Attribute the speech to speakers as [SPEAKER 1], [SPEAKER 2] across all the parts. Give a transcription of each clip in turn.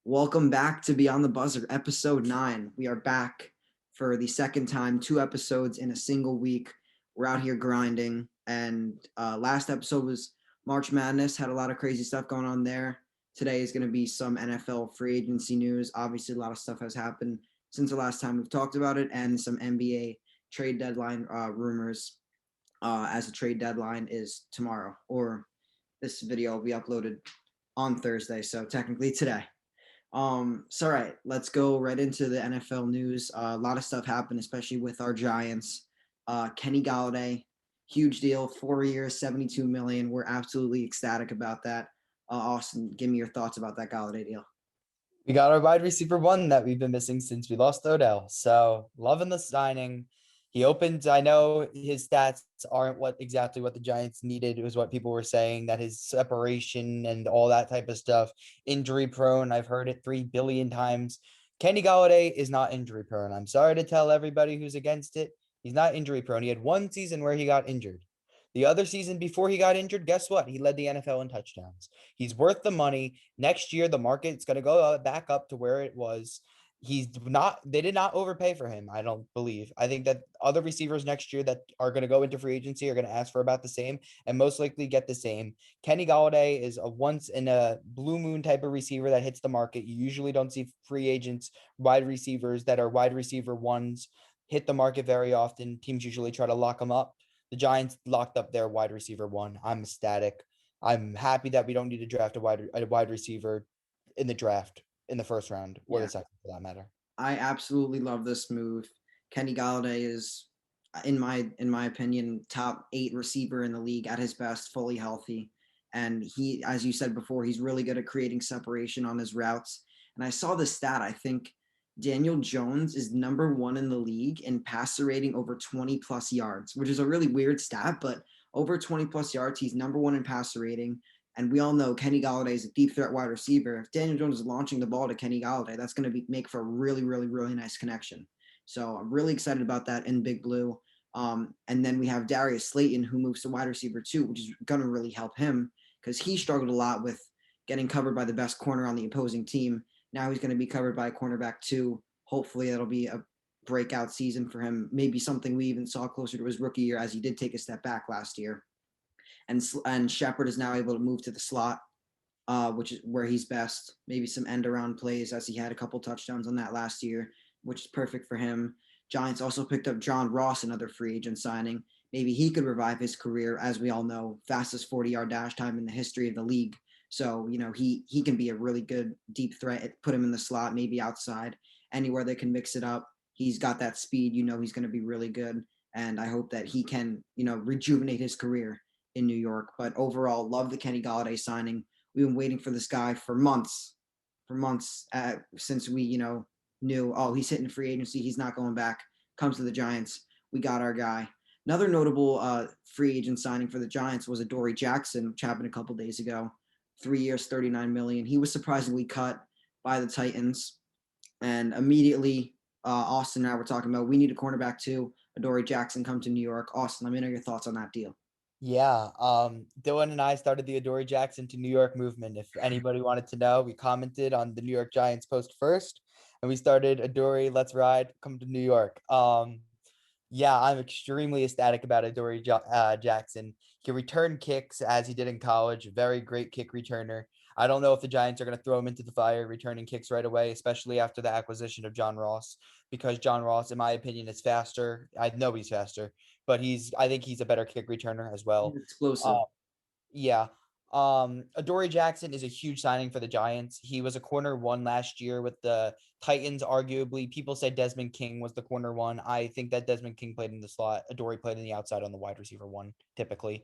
[SPEAKER 1] Welcome back to Beyond the Buzzer, episode 9. We are back for the second time, 2 episodes in a single week. We're out here grinding, and last episode was March Madness, had a lot of crazy stuff going on there. Today is going to be some NFL free agency news. Obviously, a lot of stuff has happened since the last time we've talked about it, and some NBA trade deadline rumors, as the trade deadline is tomorrow, or this video will be uploaded on Thursday, so technically today. So all right, let's go right into the NFL news. A lot of stuff happened, especially with our Giants. Kenny Galladay, huge deal, 4 years, 72 million. We're absolutely ecstatic about that. Austin, give me your thoughts about that Galladay deal.
[SPEAKER 2] We got our wide receiver one that we've been missing since we lost Odell. So loving the signing. He opened, I know his stats aren't exactly what the Giants needed. It was what people were saying, that his separation and all that type of stuff, injury prone. I've heard it 3 billion times. Kenny Galladay is not injury prone. I'm sorry to tell everybody who's against it. He's not injury prone. He had one season where he got injured. The other season before he got injured, guess what? He led the NFL in touchdowns. He's worth the money. Next year, the market's going to go back up to where it was. They did not overpay for him, I don't believe. I think that other receivers next year that are going to go into free agency are going to ask for about the same and most likely get the same. Kenny Galladay is a once in a blue moon type of receiver that hits the market. You usually don't see free agents, wide receivers that are wide receiver ones hit the market very often. Teams usually try to lock them up. The Giants locked up their wide receiver one. I'm ecstatic. I'm happy that we don't need to draft a wide receiver in the draft in the first round or
[SPEAKER 1] Yeah,
[SPEAKER 2] the second for that matter.
[SPEAKER 1] I absolutely love this move. Kenny Galladay is, in my opinion, top 8 receiver in the league at his best, fully healthy. And he, as you said before, he's really good at creating separation on his routes. And I saw this stat. I think Daniel Jones is number 1 in the league in passer rating over 20 plus yards, which is a really weird stat, but over 20 plus yards, he's number 1 in passer rating. And we all know Kenny Galladay is a deep threat wide receiver. If Daniel Jones is launching the ball to Kenny Galladay, that's going to make for a really, really, really nice connection. So I'm really excited about that in Big Blue. And then we have Darius Slayton, who moves to wide receiver 2, which is going to really help him because he struggled a lot with getting covered by the best corner on the opposing team. Now he's going to be covered by a cornerback 2. Hopefully that'll be a breakout season for him. Maybe something we even saw closer to his rookie year, as he did take a step back last year. And Shepard is now able to move to the slot, which is where he's best. Maybe some end around plays, as he had a couple touchdowns on that last year, which is perfect for him. Giants also picked up John Ross, another free agent signing. Maybe he could revive his career. As we all know, fastest 40-yard dash time in the history of the league. So, he can be a really good deep threat. Put him in the slot, maybe outside, anywhere they can mix it up. He's got that speed. He's going to be really good. And I hope that he can, rejuvenate his career in New York. But overall, love the Kenny Galladay signing. We've been waiting for this guy for months, since we, knew, oh, he's hitting free agency. He's not going back. Comes to the Giants. We got our guy. Another notable free agent signing for the Giants was a Dory Jackson, which happened a couple days ago. 3 years, 39 million. He was surprisingly cut by the Titans, and immediately Austin and I were talking about we need a cornerback too. A Dory Jackson come to New York. Austin, let me know your thoughts on that deal.
[SPEAKER 2] Yeah, Dylan and I started the Dory Jackson to New York movement. If anybody wanted to know, we commented on the New York Giants post first, and we started Adoree, let's ride, come to New York. Yeah, I'm extremely ecstatic about Dory Jackson. He can return kicks as he did in college. Very great kick returner. I don't know if the Giants are going to throw him into the fire returning kicks right away, especially after the acquisition of John Ross, because John Ross, in my opinion, is faster. I know he's faster, but I think he's a better kick returner as
[SPEAKER 1] He's
[SPEAKER 2] well.
[SPEAKER 1] explosive.
[SPEAKER 2] Uh, yeah. Dory Jackson is a huge signing for the Giants. He was a corner one last year with the Titans. Arguably, people said Desmond King was the corner one. I think that Desmond King played in the slot. Dory played in the outside on the wide receiver one, typically.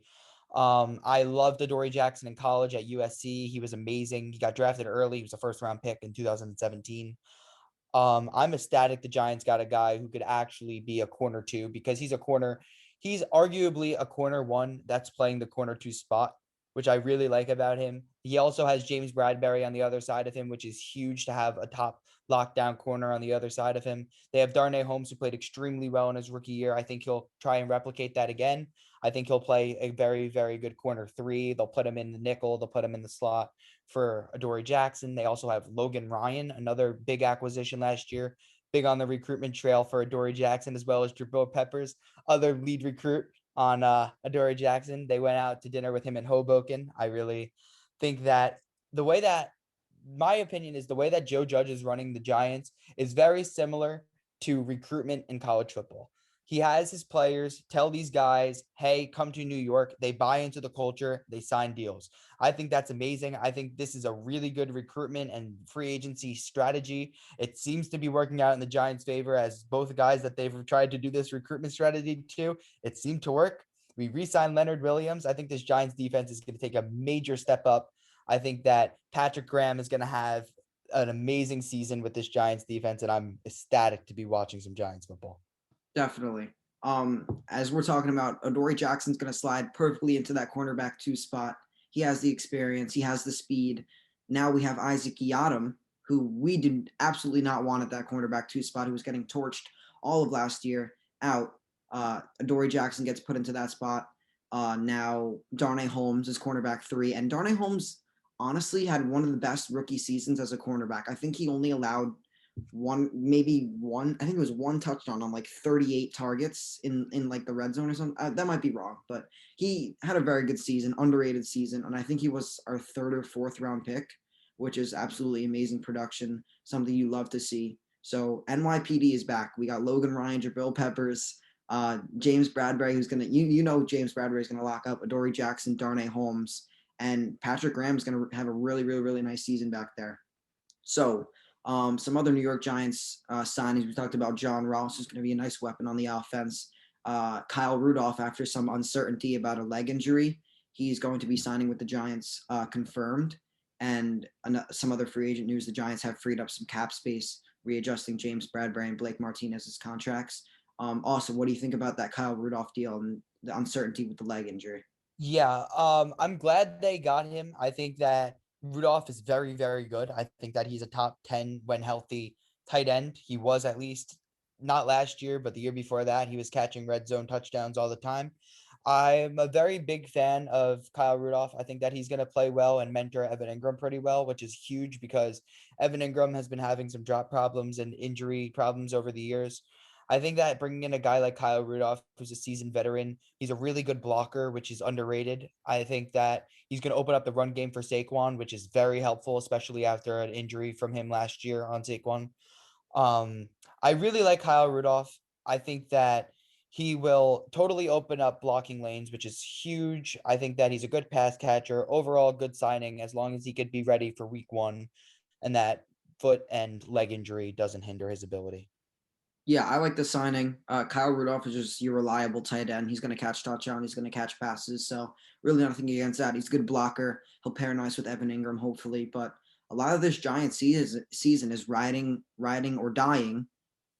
[SPEAKER 2] I loved Dory Jackson in college at USC. He was amazing. He got drafted early. He was a first round pick in 2017. I'm ecstatic the Giants got a guy who could actually be a corner two because he's a corner. He's arguably a corner one that's playing the corner two spot, which I really like about him. He also has James Bradbury on the other side of him, which is huge to have a top lockdown corner on the other side of him. They have Darnay Holmes, who played extremely well in his rookie year. I think he'll try and replicate that again. I think he'll play a very, very good corner three. They'll put him in the nickel. They'll put him in the slot for Dory Jackson. They also have Logan Ryan, another big acquisition last year, big on the recruitment trail for Dory Jackson, as well as Jabril Peppers, other lead recruit on Dory Jackson. They went out to dinner with him in Hoboken. I really think that the way that, my opinion is, the way that Joe Judge is running the Giants is very similar to recruitment in college football. He has his players tell these guys, hey, come to New York. They buy into the culture. They sign deals. I think that's amazing. I think this is a really good recruitment and free agency strategy. It seems to be working out in the Giants' favor, as both guys that they've tried to do this recruitment strategy to, it seemed to work. We re-signed Leonard Williams. I think this Giants defense is going to take a major step up. I think that Patrick Graham is going to have an amazing season with this Giants defense, and I'm ecstatic to be watching some Giants football.
[SPEAKER 1] Definitely. As we're talking about, Dory Jackson's going to slide perfectly into that cornerback 2 spot. He has the experience. He has the speed. Now we have Isaac Yiadom, who we did absolutely not want at that cornerback 2 spot, who was getting torched all of last year, out. Dory Jackson gets put into that spot. Now Darnay Holmes is cornerback 3, and Darnay Holmes honestly had one of the best rookie seasons as a cornerback. I think he only allowed I think it was one touchdown on like 38 targets in like the red zone or something. That might be wrong, but he had a very good season, underrated season, and I think he was our 3rd or 4th round pick, which is absolutely amazing production, something you love to see. So NYPD is back. We got Logan Ryan, Jabril Peppers, James Bradbury, who's gonna James Bradbury is gonna lock up Dory Jackson, Darnay Holmes, and Patrick Graham is gonna have a really, really, really nice season back there. So some other New York Giants signings. We talked about John Ross, who's going to be a nice weapon on the offense. Kyle Rudolph, after some uncertainty about a leg injury, he's going to be signing with the Giants, confirmed. And some other free agent news, the Giants have freed up some cap space, readjusting James Bradbury and Blake Martinez's contracts. Also, what do you think about that Kyle Rudolph deal and the uncertainty with the leg injury?
[SPEAKER 2] Yeah, I'm glad they got him. I think that Rudolph is very, very good. I think that he's a top 10 when healthy tight end. He was, at least not last year, but the year before that, he was catching red zone touchdowns all the time. I'm a very big fan of Kyle Rudolph. I think that he's going to play well and mentor Evan Ingram pretty well, which is huge because Evan Ingram has been having some drop problems and injury problems over the years. I think that bringing in a guy like Kyle Rudolph, who's a seasoned veteran, he's a really good blocker, which is underrated. I think that he's going to open up the run game for Saquon, which is very helpful, especially after an injury from him last year on Saquon. Um, I really like Kyle Rudolph. I think that he will totally open up blocking lanes, which is huge. I think that he's a good pass catcher. Overall, good signing as long as he could be ready for week 1 and that foot and leg injury doesn't hinder his ability.
[SPEAKER 1] Yeah, I like the signing. Kyle Rudolph is just your reliable tight end. He's going to catch touchdown. He's going to catch passes. So really nothing against that. He's a good blocker. He'll pair nice with Evan Ingram, hopefully. But a lot of this Giants season is riding or dying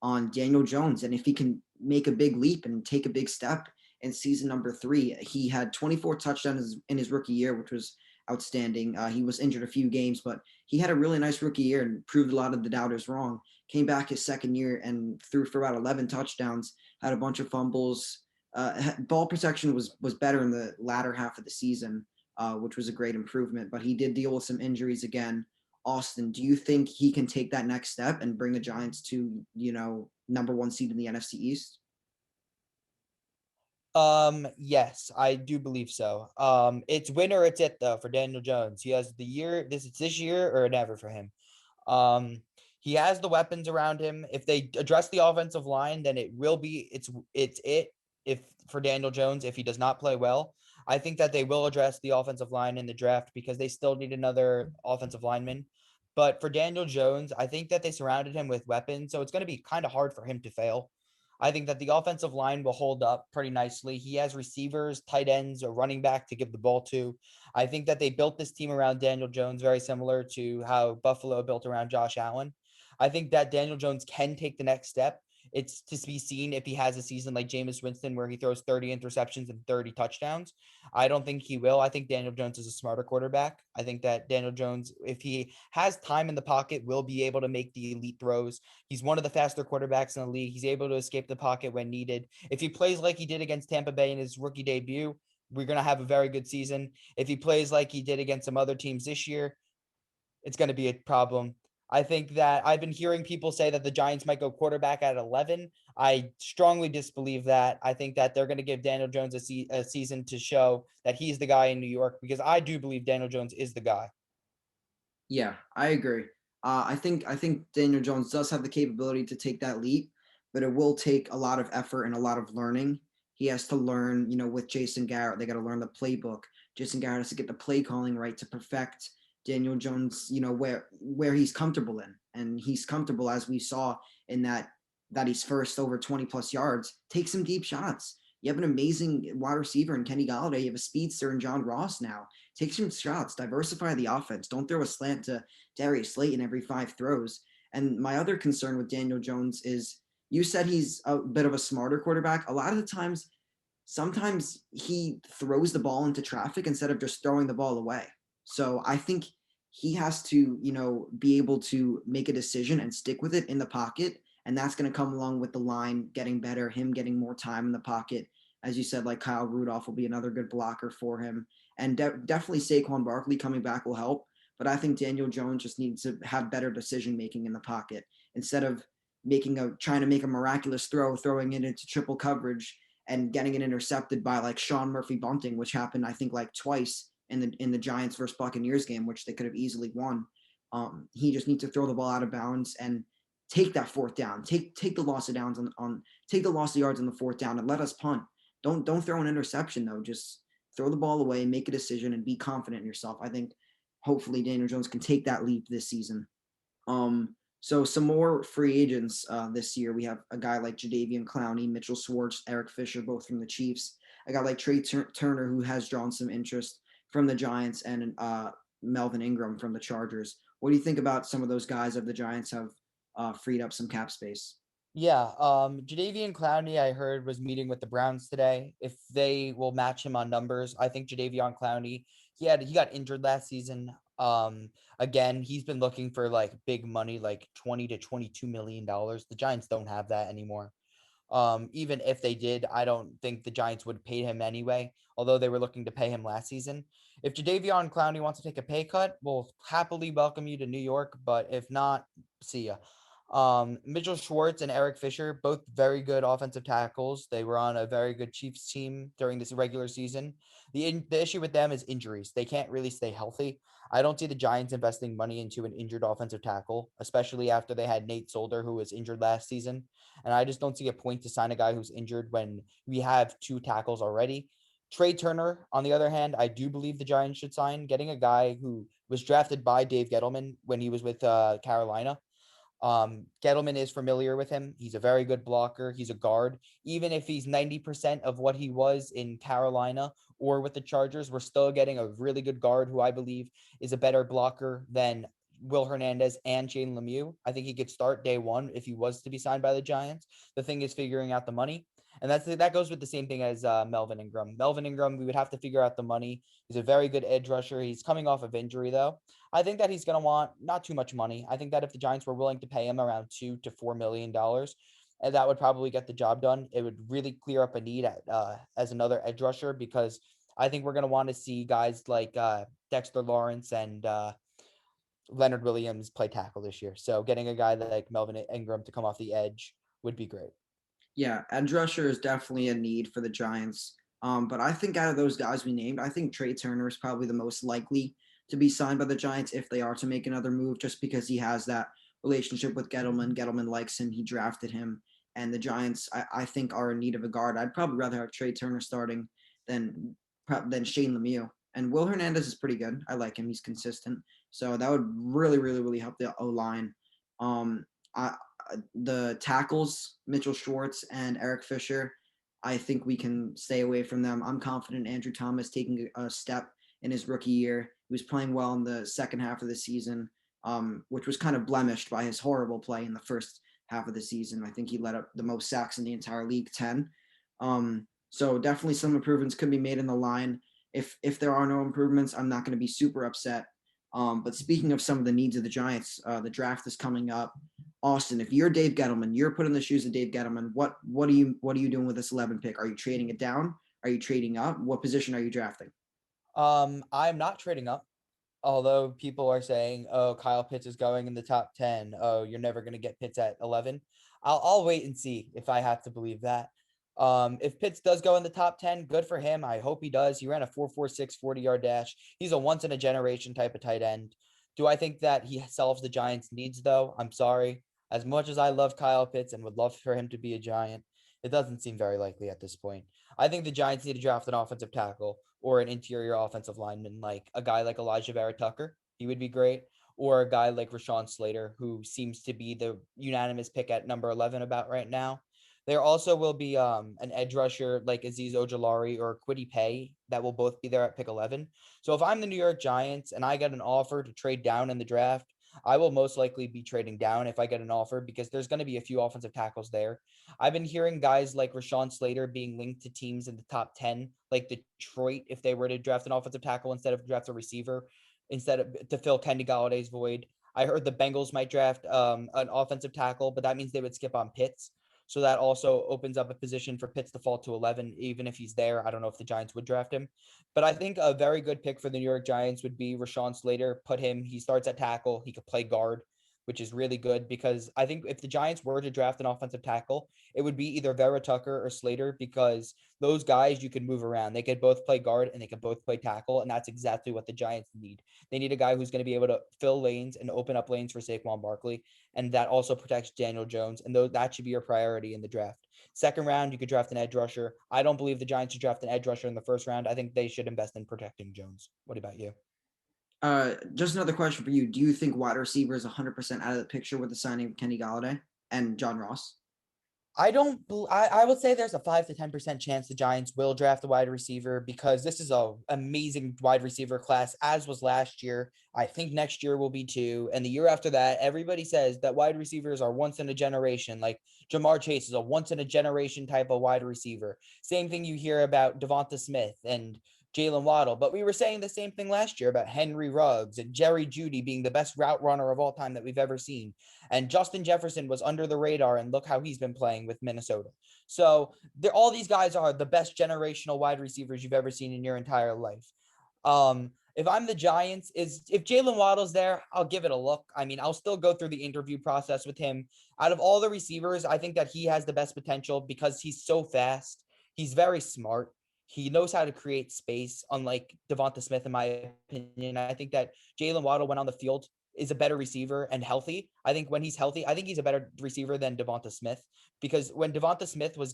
[SPEAKER 1] on Daniel Jones. And if he can make a big leap and take a big step in season number 3, he had 24 touchdowns in his rookie year, which was outstanding. He was injured a few games, but he had a really nice rookie year and proved a lot of the doubters wrong. Came back his second year and threw for about 11 touchdowns, had a bunch of fumbles. Ball protection was better in the latter half of the season, which was a great improvement, but he did deal with some injuries again. Austin, do you think he can take that next step and bring the Giants to, number 1 seed in the NFC East?
[SPEAKER 2] Yes, I do believe so. It's win or it's it though for Daniel Jones. He has the year, it's this year or never for him. He has the weapons around him. If they address the offensive line, then it will be it's it if for Daniel Jones if he does not play well. I think that they will address the offensive line in the draft because they still need another offensive lineman. But for Daniel Jones, I think that they surrounded him with weapons, so it's going to be kind of hard for him to fail. I think that the offensive line will hold up pretty nicely. He has receivers, tight ends, a running back to give the ball to. I think that they built this team around Daniel Jones, very similar to how Buffalo built around Josh Allen. I think that Daniel Jones can take the next step. It's to be seen if he has a season like Jameis Winston where he throws 30 interceptions and 30 touchdowns. I don't think he will. I think Daniel Jones is a smarter quarterback. I think that Daniel Jones, if he has time in the pocket, will be able to make the elite throws. He's one of the faster quarterbacks in the league. He's able to escape the pocket when needed. If he plays like he did against Tampa Bay in his rookie debut, we're going to have a very good season. If he plays like he did against some other teams this year, it's going to be a problem. I think that I've been hearing people say that the Giants might go quarterback at 11. I strongly disbelieve that. I think that they're going to give Daniel Jones a season to show that he's the guy in New York, because I do believe Daniel Jones is the guy.
[SPEAKER 1] Yeah, I agree. I think Daniel Jones does have the capability to take that leap, but it will take a lot of effort and a lot of learning. He has to learn, with Jason Garrett, they got to learn the playbook. Jason Garrett has to get the play calling right to perfect Daniel Jones, where he's comfortable in. And he's comfortable, as we saw in that he's first over 20 plus yards, take some deep shots. You have an amazing wide receiver in Kenny Golladay. You have a speedster in John Ross now. Take some shots, diversify the offense. Don't throw a slant to Darius Slayton every 5 throws. And my other concern with Daniel Jones is, you said he's a bit of a smarter quarterback. A lot of the times, sometimes he throws the ball into traffic instead of just throwing the ball away. So I think he has to, be able to make a decision and stick with it in the pocket. And that's going to come along with the line getting better, him getting more time in the pocket. As you said, like Kyle Rudolph will be another good blocker for him. And definitely Saquon Barkley coming back will help. But I think Daniel Jones just needs to have better decision making in the pocket instead of trying to make a miraculous throw, throwing it into triple coverage and getting it intercepted by like Sean Murphy bunting, which happened, I think, like twice in the Giants versus Buccaneers game, which they could have easily won. He just needs to throw the ball out of bounds and take that fourth down. Take the loss of downs take the loss of yards on the fourth down and let us punt. Don't throw an interception though. Just throw the ball away, make a decision, and be confident in yourself. I think hopefully Daniel Jones can take that leap this season. So some more free agents this year. We have a guy like Jadeveon Clowney, Mitchell Schwartz, Eric Fisher, both from the Chiefs. A guy like Trey Turner, who has drawn some interest from the Giants, and Melvin Ingram from the Chargers. What do you think about some of those guys of the Giants have freed up some cap space?
[SPEAKER 2] Yeah, Jadeveon Clowney, I heard, was meeting with the Browns today. If they will match him on numbers, I think Jadeveon Clowney, he got injured last season. Again, he's been looking for like big money, like 20 to 22 million dollars. The Giants don't have that anymore. Even if they did, I don't think the Giants would pay him anyway, although they were looking to pay him last season. If Jadeveon Clowney wants to take a pay cut, we'll happily welcome you to New York, but if not, see ya. Mitchell Schwartz and Eric Fisher, both very good offensive tackles. They were on a very good Chiefs team during this regular season. The issue with them is injuries. They can't really stay healthy. I don't see the Giants investing money into an injured offensive tackle, especially after they had Nate Solder, who was injured last season. And I just don't see a point to sign a guy who's injured when we have 2 tackles already. Trey Turner, on the other hand, I do believe the Giants should sign. Getting a guy who was drafted by Dave Gettleman when he was with Carolina. Gettleman is familiar with him. He's a very good blocker. He's a guard. Even if he's 90% of what he was in Carolina or with the Chargers, we're still getting a really good guard who I believe is a better blocker than Will Hernandez and Shane Lemieux. I think he could start day one if he was to be signed by the Giants. The thing is figuring out the money. And that goes with the same thing as Melvin Ingram. Melvin Ingram, we would have to figure out the money. He's a very good edge rusher. He's coming off of injury, though. I think that he's going to want not too much money. I think that if the Giants were willing to pay him around $2 to $4 million, and that would probably get the job done. It would really clear up a need as another edge rusher, because I think we're going to want to see guys like Dexter Lawrence and Leonard Williams play tackle this year. So getting a guy like Melvin Ingram to come off the edge would be great.
[SPEAKER 1] Yeah, edge rusher is definitely a need for the Giants. But I think out of those guys we named, I think Trey Turner is probably the most likely to be signed by the Giants if they are to make another move, just because he has that relationship with Gettleman. Gettleman likes him. He drafted him. And the Giants, I think, are in need of a guard. I'd probably rather have Trey Turner starting than Shane Lemieux. And Will Hernandez is pretty good. I like him. He's consistent. So that would really, really, really help the O-line. The tackles, Mitchell Schwartz and Eric Fisher, I think we can stay away from them. I'm confident Andrew Thomas taking a step in his rookie year. He was playing well in the second half of the season, which was kind of blemished by his horrible play in the first half of the season. I think he let up the most sacks in the entire league, 10. So definitely some improvements could be made in the line. If there are no improvements, I'm not going to be super upset. But speaking of some of the needs of the Giants, the draft is coming up. Austin, if you're Dave Gettleman, you're put in the shoes of Dave Gettleman. What are you doing with this 11 pick? Are you trading it down? Are you trading up? What position are you drafting?
[SPEAKER 2] I'm not trading up. Although people are saying, "Oh, Kyle Pitts is going in the top 10. Oh, you're never going to get Pitts at 11." I'll wait and see if I have to believe that. If Pitts does go in the top 10, good for him. I hope he does. He ran a 4.46 40-yard dash. He's a once in a generation type of tight end. Do I think that he solves the Giants' needs though? I'm sorry. As much as I love Kyle Pitts and would love for him to be a Giant, it doesn't seem very likely at this point. I think the Giants need to draft an offensive tackle or an interior offensive lineman, like a guy like Elijah Barrett Tucker. He would be great. Or a guy like Rashawn Slater, who seems to be the unanimous pick at number 11 about right now. There also will be an edge rusher like Azeez Ojulari or Kwity Paye that will both be there at pick 11. So if I'm the New York Giants and I get an offer to trade down in the draft, I will most likely be trading down if I get an offer because there's going to be a few offensive tackles there. I've been hearing guys like Rashawn Slater being linked to teams in the top 10, like Detroit, if they were to draft an offensive tackle instead of draft a receiver, instead of to fill Kenny Galladay's void. I heard the Bengals might draft an offensive tackle, but that means they would skip on Pitts. So that also opens up a position for Pitts to fall to 11, even if he's there. I don't know if the Giants would draft him. But I think a very good pick for the New York Giants would be Rashawn Slater. He starts at tackle. He could play guard, which is really good because I think if the Giants were to draft an offensive tackle, it would be either Vera Tucker or Slater because those guys you could move around. They could both play guard and they could both play tackle, and that's exactly what the Giants need. They need a guy who's going to be able to fill lanes and open up lanes for Saquon Barkley, and that also protects Daniel Jones, and that should be your priority in the draft. Second round, you could draft an edge rusher. I don't believe the Giants should draft an edge rusher in the first round. I think they should invest in protecting Jones. What about you?
[SPEAKER 1] Just another question for you. Do you think wide receiver is 100% out of the picture with the signing of Kenny Galladay and John Ross?
[SPEAKER 2] I would say there's a 5 to 10% chance the Giants will draft a wide receiver because this is a amazing wide receiver class, as was last year. I think next year will be too. And the year after that, everybody says that wide receivers are once in a generation. Like Jamar Chase is a once in a generation type of wide receiver. Same thing you hear about Devonta Smith and Jalen Waddle. But we were saying the same thing last year about Henry Ruggs and Jerry Jeudy being the best route runner of all time that we've ever seen. And Justin Jefferson was under the radar, and look how he's been playing with Minnesota. So all these guys are the best generational wide receivers you've ever seen in your entire life. If I'm the Giants, if Jalen Waddle's there, I'll give it a look. I mean, I'll still go through the interview process with him. Out of all the receivers, I think that he has the best potential because he's so fast. He's very smart. He knows how to create space, unlike Devonta Smith, in my opinion. I think that Jalen Waddle went on the field is a better receiver and healthy. I think when he's healthy, I think he's a better receiver than Devonta Smith because when Devonta Smith was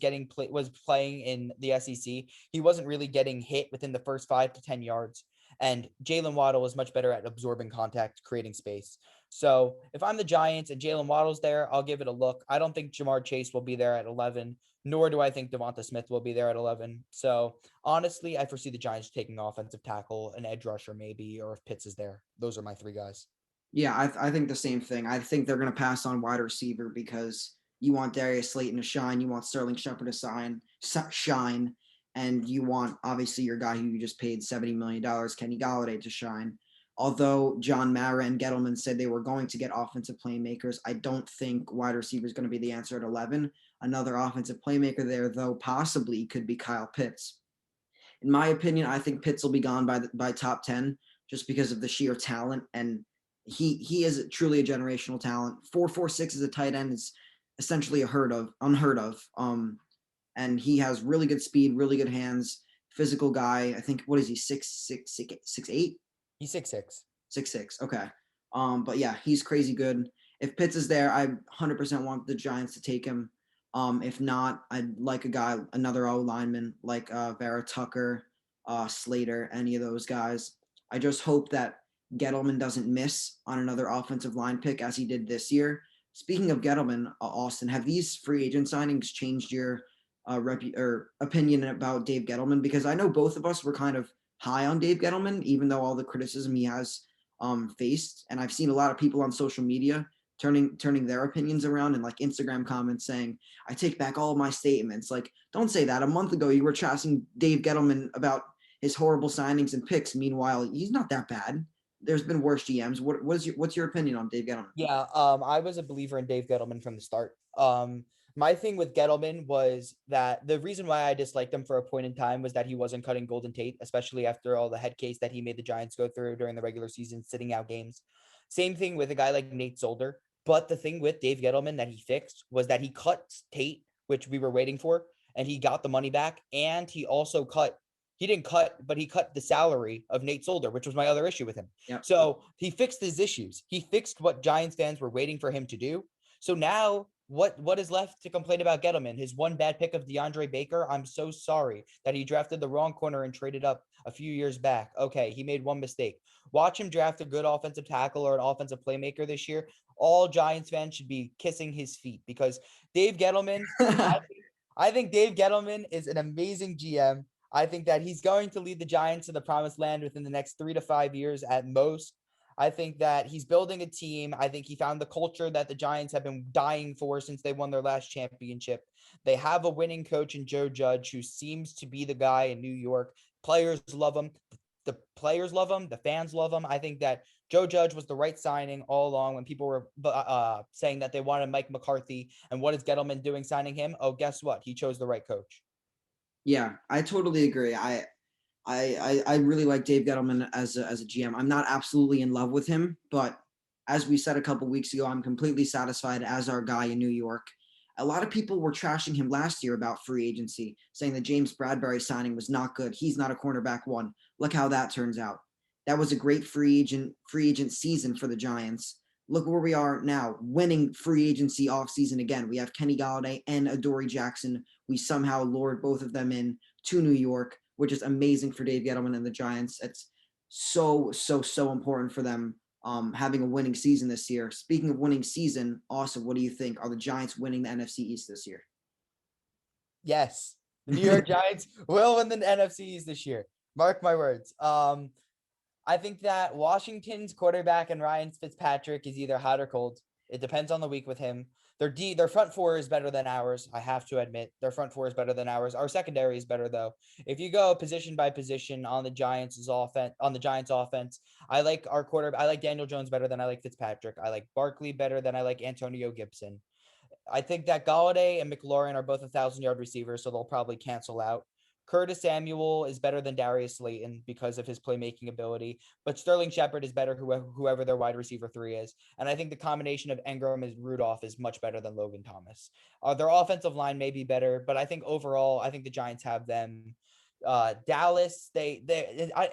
[SPEAKER 2] playing in the SEC, he wasn't really getting hit within the first 5 to 10 yards. And Jalen Waddle was much better at absorbing contact, creating space. So if I'm the Giants and Jalen Waddle's there, I'll give it a look. I don't think Jamar Chase will be there at 11, nor do I think Devonta Smith will be there at 11. So honestly, I foresee the Giants taking offensive tackle, an edge rusher maybe, or if Pitts is there. Those are my three guys.
[SPEAKER 1] Yeah, I think the same thing. I think they're going to pass on wide receiver because you want Darius Slayton to shine, you want Sterling Shepard to shine, and you want obviously your guy who you just paid $70 million, Kenny Galladay, to shine. Although John Mara and Gettleman said they were going to get offensive playmakers, I don't think wide receiver is going to be the answer at 11. Another offensive playmaker there, though, possibly could be Kyle Pitts. In my opinion, I think Pitts will be gone by top 10 just because of the sheer talent, and he is truly a generational talent. 4.46 as a tight end is essentially unheard of. And he has really good speed, really good hands, physical guy. I think what is he 6'8"?
[SPEAKER 2] He's 6'6".
[SPEAKER 1] 6'6". Okay. But yeah, he's crazy good. If Pitts is there, I 100% want the Giants to take him. If not, I'd like another O lineman like Vera Tucker, Slater, any of those guys. I just hope that Gettleman doesn't miss on another offensive line pick as he did this year. Speaking of Gettleman, Austin, have these free agent signings changed your opinion about Dave Gettleman? Because I know both of us were kind of high on Dave Gettleman, even though all the criticism he has faced. And I've seen a lot of people on social media turning their opinions around and like Instagram comments saying, I take back all of my statements. Like, don't say that. A month ago, you were trashing Dave Gettleman about his horrible signings and picks. Meanwhile, he's not that bad. There's been worse GMs. What's your opinion on Dave Gettleman?
[SPEAKER 2] Yeah, I was a believer in Dave Gettleman from the start. My thing with Gettleman was that the reason why I disliked him for a point in time was that he wasn't cutting Golden Tate, especially after all the head case that he made the Giants go through during the regular season, sitting out games. Same thing with a guy like Nate Solder. But the thing with Dave Gettleman that he fixed was that he cut Tate, which we were waiting for, and he got the money back. And he also he didn't cut, but he cut the salary of Nate Solder, which was my other issue with him.
[SPEAKER 1] Yep.
[SPEAKER 2] So he fixed his issues. He fixed what Giants fans were waiting for him to do. So now what is left to complain about Gettleman? His one bad pick of DeAndre Baker. I'm so sorry that he drafted the wrong corner and traded up a few years back. Okay, he made one mistake. Watch him draft a good offensive tackle or an offensive playmaker this year. All Giants fans should be kissing his feet because Dave Gettleman, I think Dave Gettleman is an amazing GM. I think that he's going to lead the Giants to the promised land within the next 3 to 5 years at most. I think that he's building a team. I think he found the culture that the Giants have been dying for since they won their last championship. They have a winning coach in Joe Judge, who seems to be the guy in New York. Players love him. The players love him. The fans love him. I think that Joe Judge was the right signing all along when people were saying that they wanted Mike McCarthy. And what is Gettleman doing signing him? Oh, guess what? He chose the right coach.
[SPEAKER 1] Yeah, I totally agree. I really like Dave Gettleman as a GM. I'm not absolutely in love with him, but as we said a couple weeks ago, I'm completely satisfied as our guy in New York. A lot of people were trashing him last year about free agency, saying that James Bradbury signing was not good. He's not a cornerback one. Look how that turns out. That was a great free agent season for the Giants. Look where we are now, winning free agency offseason again. We have Kenny Golladay and Dory Jackson. We somehow lured both of them in to New York, which is amazing for Dave Gettleman and the Giants. It's so important for them having a winning season this year. Speaking of winning season, Austin, what do you think? Are the Giants winning the NFC East this year?
[SPEAKER 2] Yes, the New York Giants will win the NFC East this year. Mark my words. I think that Washington's quarterback and Ryan Fitzpatrick is either hot or cold. It depends on the week with him. Their front four is better than ours. I have to admit, their front four is better than ours. Our secondary is better though. If you go position by position on the Giants' offense, I like our quarterback. I like Daniel Jones better than I like Fitzpatrick. I like Barkley better than I like Antonio Gibson. I think that Golladay and McLaurin are both 1,000-yard receivers, so they'll probably cancel out. Curtis Samuel is better than Darius Slayton because of his playmaking ability, but Sterling Shepard is better whoever their wide receiver 3 is. And I think the combination of Engram and Rudolph is much better than Logan Thomas. Their offensive line may be better, but I think overall, I think the Giants have them. Dallas,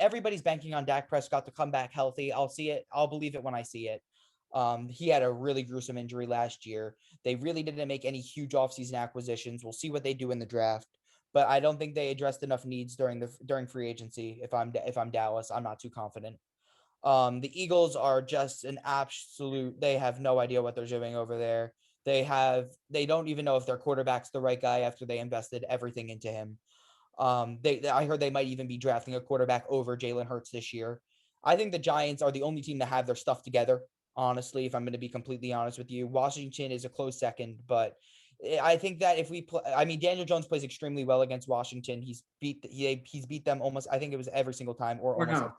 [SPEAKER 2] everybody's banking on Dak Prescott to come back healthy. I'll see it. I'll believe it when I see it. He had a really gruesome injury last year. They really didn't make any huge offseason acquisitions. We'll see what they do in the draft. But I don't think they addressed enough needs during free agency. If I'm Dallas, I'm not too confident. The Eagles are just an absolute. They have no idea what they're doing over there. They don't even know if their quarterback's the right guy after they invested everything into him. I heard they might even be drafting a quarterback over Jalen Hurts this year. I think the Giants are the only team to have their stuff together. Honestly, if I'm going to be completely honest with you, Washington is a close second, but I think that if we play, I mean, Daniel Jones plays extremely well against Washington. He's beat them almost. I think it was every single time, or almost.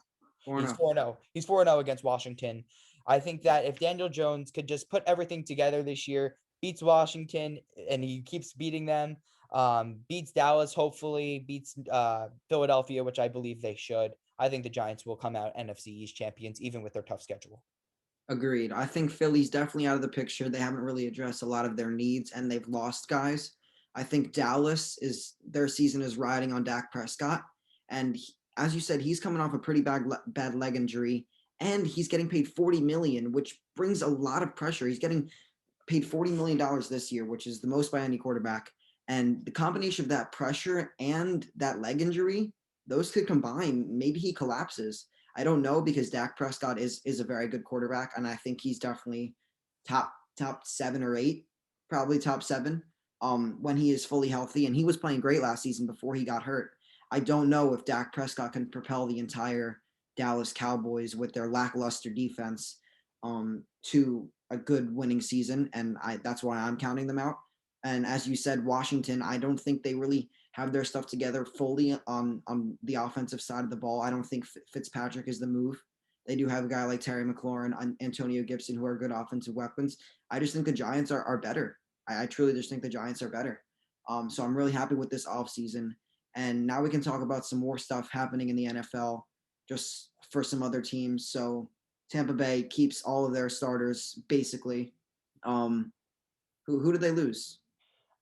[SPEAKER 2] He's 4-0. He's 4-0 against Washington. I think that if Daniel Jones could just put everything together this year, beats Washington, and he keeps beating them, beats Dallas, hopefully beats Philadelphia, which I believe they should. I think the Giants will come out NFC East champions, even with their tough schedule.
[SPEAKER 1] Agreed. I think Philly's definitely out of the picture. They haven't really addressed a lot of their needs, and they've lost guys. I think Dallas their season is riding on Dak Prescott, and as you said, he's coming off a pretty bad leg injury, and he's getting paid $40 million, which brings a lot of pressure. He's getting paid $40 million this year, which is the most by any quarterback. And the combination of that pressure and that leg injury, those could combine. Maybe he collapses. I don't know because Dak Prescott is a very good quarterback, and I think he's definitely top 7 or 8, probably top 7 when he is fully healthy. And he was playing great last season before he got hurt. I don't know if Dak Prescott can propel the entire Dallas Cowboys with their lackluster defense. to a good winning season, and that's why I'm counting them out. And as you said, Washington, I don't think they really have their stuff together fully on the offensive side of the ball. I don't think Fitzpatrick is the move. They do have a guy like Terry McLaurin and Antonio Gibson who are good offensive weapons. I just think the Giants are better. I truly just think the Giants are better. So I'm really happy with this offseason. And now we can talk about some more stuff happening in the NFL just for some other teams. So Tampa Bay keeps all of their starters basically. Um, who did they lose?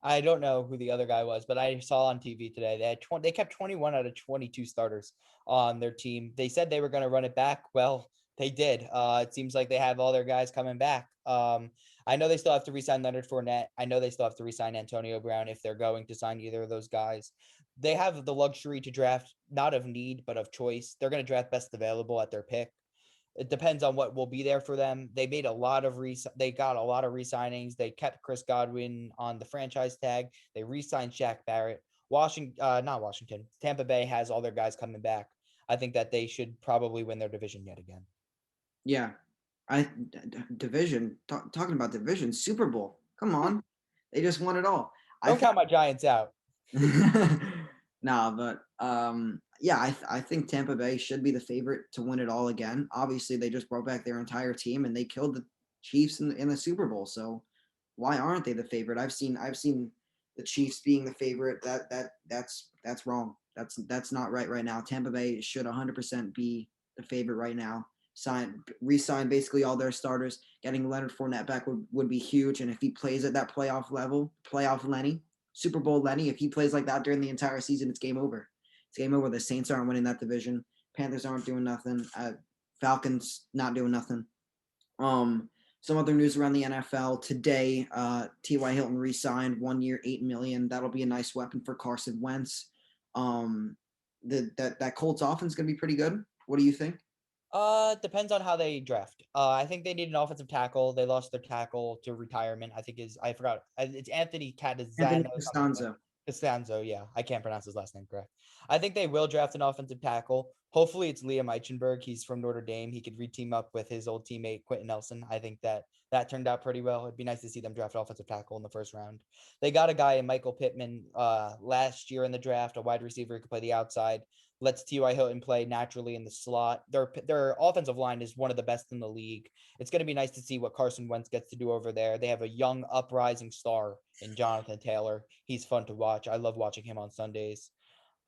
[SPEAKER 2] I don't know who the other guy was, but I saw on TV today they had they kept 21 out of 22 starters on their team. They said they were going to run it back. Well, they did. It seems like they have all their guys coming back. I know they still have to re-sign Leonard Fournette. I know they still have to re-sign Antonio Brown if they're going to sign either of those guys. They have the luxury to draft, not of need, but of choice. They're going to draft best available at their pick. It depends on what will be there for them. They made a lot of they got a lot of re-signings. They kept Chris Godwin on the franchise tag. They re-signed Shaq Barrett. Not Washington. Tampa Bay has all their guys coming back. I think that they should probably win their division yet again.
[SPEAKER 1] Yeah, division talking about division Super Bowl. Come on, they just won it all.
[SPEAKER 2] Don't count my Giants out.
[SPEAKER 1] No, but yeah, I think Tampa Bay should be the favorite to win it all again. Obviously, they just brought back their entire team and they killed the Chiefs in the Super Bowl. So why aren't they the favorite? I've seen the Chiefs being the favorite. That's wrong. That's not right now. Tampa Bay should 100% be the favorite right now. Re-sign basically all their starters. Getting Leonard Fournette back would be huge. And if he plays at that playoff level, playoff Lenny, Super Bowl Lenny, if he plays like that during the entire season, it's game over. It's game over. The Saints aren't winning that division. Panthers aren't doing nothing. Falcons not doing nothing. Some other news around the NFL today. T.Y. Hilton re-signed 1 year, $8 million. That'll be a nice weapon for Carson Wentz. That Colts offense is gonna be pretty good. What do you think?
[SPEAKER 2] Depends on how they draft. I think they need an offensive tackle. They lost their tackle to retirement. I think I forgot. It's Anthony
[SPEAKER 1] Anthony
[SPEAKER 2] Catazano.
[SPEAKER 1] Costanzo.
[SPEAKER 2] Costanzo, yeah. I can't pronounce his last name correct. I think they will draft an offensive tackle. Hopefully it's Liam Eichenberg. He's from Notre Dame. He could re-team up with his old teammate Quentin Nelson. I think that turned out pretty well. It'd be nice to see them draft an offensive tackle in the first round. They got a guy in Michael Pittman last year in the draft, a wide receiver who could play the outside. Lets T.Y. Hilton play naturally in the slot. Their offensive line is one of the best in the league. It's going to be nice to see what Carson Wentz gets to do over there. They have a young uprising star in Jonathan Taylor. He's fun to watch. I love watching him on Sundays.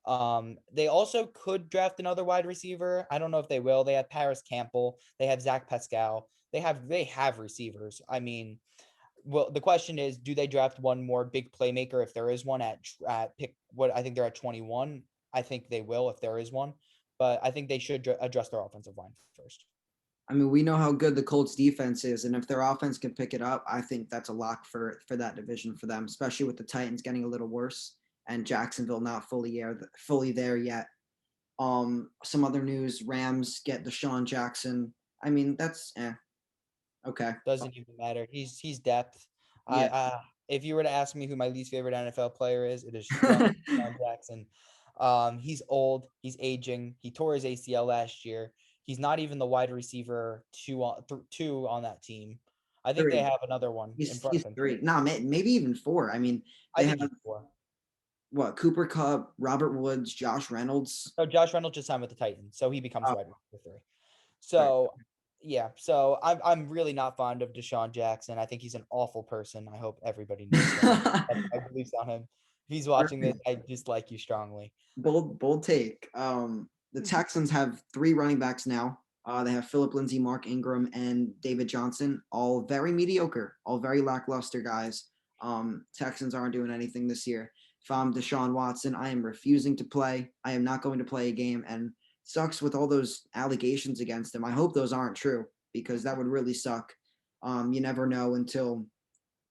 [SPEAKER 2] They also could draft another wide receiver. I don't know if they will. They have Paris Campbell. They have Zach Pascal. They have receivers. I mean, well, the question is, do they draft one more big playmaker if there is one at pick? What I think they're at 21. I think they will if there is one, but I think they should address their offensive line first.
[SPEAKER 1] I mean, we know how good the Colts defense is, and if their offense can pick it up, I think that's a lock for that division for them, especially with the Titans getting a little worse and Jacksonville not fully there yet. Some other news: Rams get Desean Jackson. I mean, that's okay.
[SPEAKER 2] Doesn't even matter. He's depth.
[SPEAKER 1] Yeah.
[SPEAKER 2] If you were to ask me who my least favorite NFL player is, it is Sean Jackson. He's old. He's aging. He tore his ACL last year. He's not even the wide receiver two on that team. I think they have another one in front
[SPEAKER 1] He's
[SPEAKER 2] of him.
[SPEAKER 1] three. No, maybe even four. I mean, they have
[SPEAKER 2] four.
[SPEAKER 1] What? Cooper Kupp, Robert Woods, Josh Reynolds.
[SPEAKER 2] No, Josh Reynolds just signed with the Titans, so he becomes wide receiver 3.
[SPEAKER 1] Right.
[SPEAKER 2] So yeah, so I'm really not fond of Desean Jackson. I think he's an awful person. I hope everybody knows that. I believe on him. If he's watching this, I dislike you strongly.
[SPEAKER 1] Bold take. The Texans have 3 running backs now. They have Philip Lindsay, Mark Ingram, and David Johnson, all very mediocre, all very lackluster guys. Texans aren't doing anything this year. If I'm Deshaun Watson, I am refusing to play. I am not going to play a game, and sucks with all those allegations against him. I hope those aren't true because that would really suck. You never know until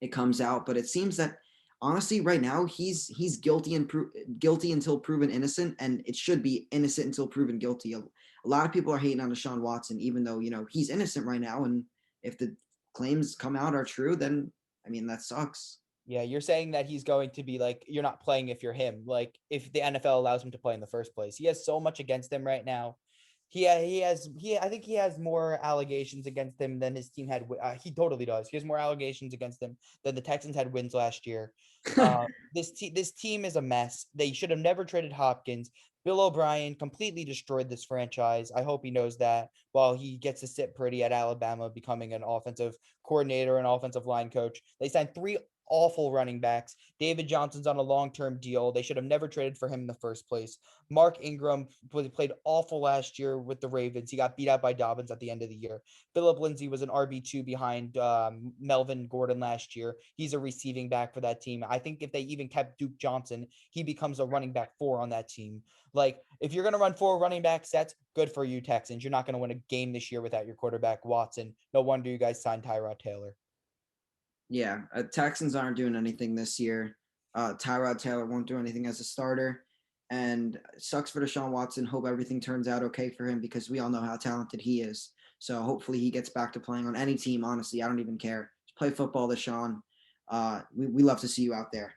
[SPEAKER 1] it comes out, but it seems that honestly, right now he's guilty until proven innocent, and it should be innocent until proven guilty. A lot of people are hating on Deshaun Watson, even though he's innocent right now. And if the claims come out are true, then I mean that sucks.
[SPEAKER 2] Yeah, you're saying that he's going to be like, you're not playing if you're him. Like if the NFL allows him to play in the first place, he has so much against him right now. I think he has more allegations against him than his team had. He totally does. He has more allegations against him than the Texans had wins last year. This team is a mess. They should have never traded Hopkins. Bill O'Brien completely destroyed this franchise. I hope he knows that while he gets to sit pretty at Alabama, becoming an offensive coordinator and offensive line coach. They signed three awful running backs. David Johnson's on a long-term deal. They should have never traded for him in the first place. Mark Ingram played awful last year with the Ravens. He got beat out by Dobbins at the end of the year. Phillip Lindsay was an RB2 behind Melvin Gordon last year. He's a receiving back for that team. I think if they even kept Duke Johnson, he becomes a running back 4 on that team. Like, if you're going to run 4 running back sets, good for you, Texans. You're not going to win a game this year without your quarterback, Watson. No wonder you guys signed Tyrod Taylor.
[SPEAKER 1] Yeah, Texans aren't doing anything this year. Tyrod Taylor won't do anything as a starter. And it sucks for Deshaun Watson. Hope everything turns out okay for him because we all know how talented he is. So hopefully he gets back to playing on any team, honestly. I don't even care. Just play football, Deshaun. We love to see you out there.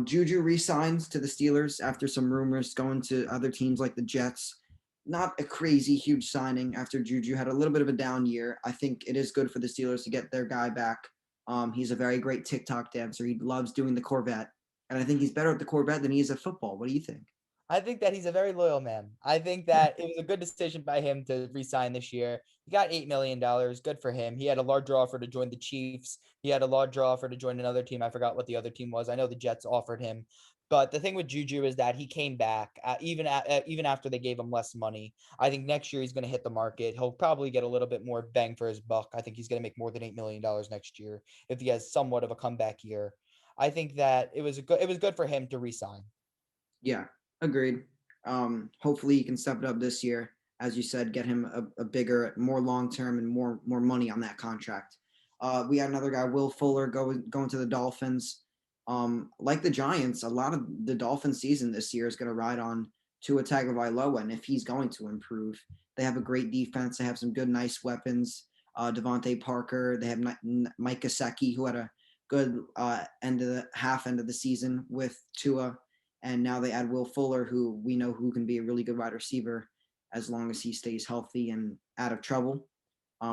[SPEAKER 1] Juju re-signs to the Steelers after some rumors going to other teams like the Jets. Not a crazy huge signing after Juju had a little bit of a down year. I think it is good for the Steelers to get their guy back. He's a very great TikTok dancer. He loves doing the Corvette. And I think he's better at the Corvette than he is at football. What do you think?
[SPEAKER 2] I think that he's a very loyal man. I think that it was a good decision by him to resign this year. He got $8 million. Good for him. He had a larger offer to join the Chiefs. He had a larger offer to join another team. I forgot what the other team was. I know the Jets offered him. But the thing with Juju is that he came back even after they gave him less money. I think next year he's going to hit the market. He'll probably get a little bit more bang for his buck. I think he's going to make more than $8 million next year if he has somewhat of a comeback year. I think that it was good for him to resign.
[SPEAKER 1] Yeah, agreed. Hopefully he can step it up this year. As you said, get him a bigger, more long-term and more money on that contract. We had another guy, Will Fuller, going to the Dolphins. Like the Giants, a lot of the Dolphins season this year is going to ride on Tua Tagovailoa, and if he's going to improve. They have a great defense. They have some good, nice weapons. Devontae Parker. They have Mike Gesicki, who had a good end of the season with Tua. And now they add Will Fuller, who we know who can be a really good wide receiver as long as he stays healthy and out of trouble,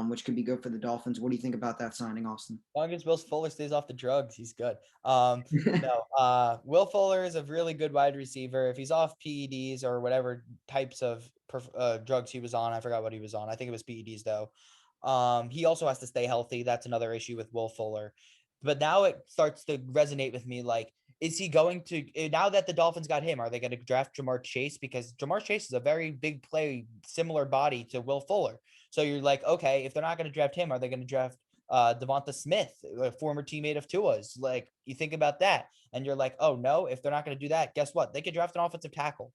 [SPEAKER 1] which could be good for the Dolphins. What do you think about that signing, Austin?
[SPEAKER 2] As long as Will Fuller stays off the drugs, he's good. No, Will Fuller is a really good wide receiver. If he's off PEDs or whatever types of drugs he was on, I forgot what he was on. I think it was PEDs though. He also has to stay healthy. That's another issue with Will Fuller. But now it starts to resonate with me. Like, is he going to, now that the Dolphins got him, are they going to draft Jamar Chase? Because Jamar Chase is a very big play, similar body to Will Fuller. So you're like, okay, if they're not going to draft him, are they going to draft Devonta Smith, a former teammate of Tua's? Like, you think about that and you're like, oh no, if they're not going to do that, guess what? They could draft an offensive tackle.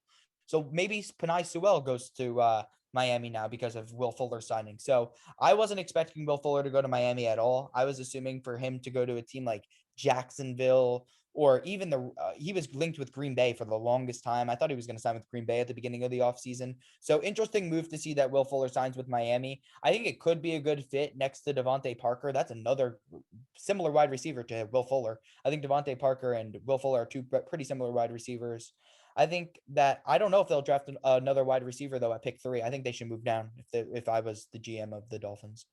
[SPEAKER 2] So maybe Penei Sewell goes to Miami now because of Will Fuller signing. So I wasn't expecting Will Fuller to go to Miami at all. I was assuming for him to go to a team like Jacksonville or even he was linked with Green Bay for the longest time. I thought he was going to sign with Green Bay at the beginning of the offseason. So interesting move to see that Will Fuller signs with Miami. I think it could be a good fit next to Devontae Parker. That's another similar wide receiver to Will Fuller. I think Devontae Parker and Will Fuller are two pretty similar wide receivers. I think that I don't know if they'll draft another wide receiver though at pick 3. I think they should move down if I was the GM of the Dolphins.